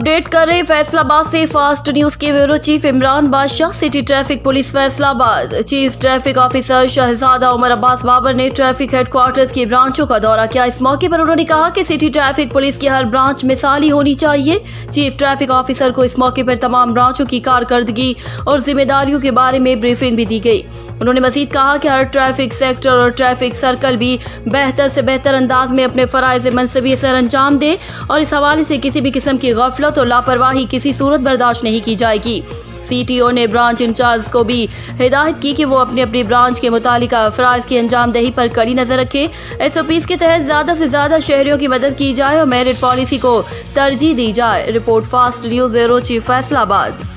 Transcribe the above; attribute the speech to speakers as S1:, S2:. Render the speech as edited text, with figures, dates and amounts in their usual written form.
S1: Update कर रहे फैसलाबाद से फास्ट न्यूज के bureau chief Imran Badshah. City traffic police Faisalabad chief traffic officer Shahzada Umar Abbas Babar ने ट्रैफिक हेडक्वार्टर्स की ब्रांचों का दौरा किया। इस मौके पर उन्होंने कहा कि सिटी ट्रैफिक पुलिस की हर ब्रांच मिसाली होनी चाहिए। चीफ ट्रैफिक ऑफिसर को इस मौके पर तमाम ब्रांचों की कारकर्दगी और जिम्मेदारियों के बारे में ब्रीफिंग भी दी गई। उन्होंने मजीद कहा कि हर ट्रैफिक सेक्टर और ट्रैफिक सर्कल भी बेहतर से बेहतर अंदाज में अपने फराइज मनसबी सर अंजाम दे और इस हवाले से किसी भी किस्म की गफलत और लापरवाही किसी सूरत बर्दाश्त नहीं की जाएगी। CTO ने ब्रांच इंचार्ज को भी हिदायत की कि वो अपनी अपनी ब्रांच के मुतालिका फराइज की अंजामदही पर कड़ी नजर रखे। SOPs के तहत ज्यादा से ज्यादा शहरियों की मदद की जाए और मेरिट पॉलिसी को तरजीह दी जाए। Report fast news bureau chief Faisalabad.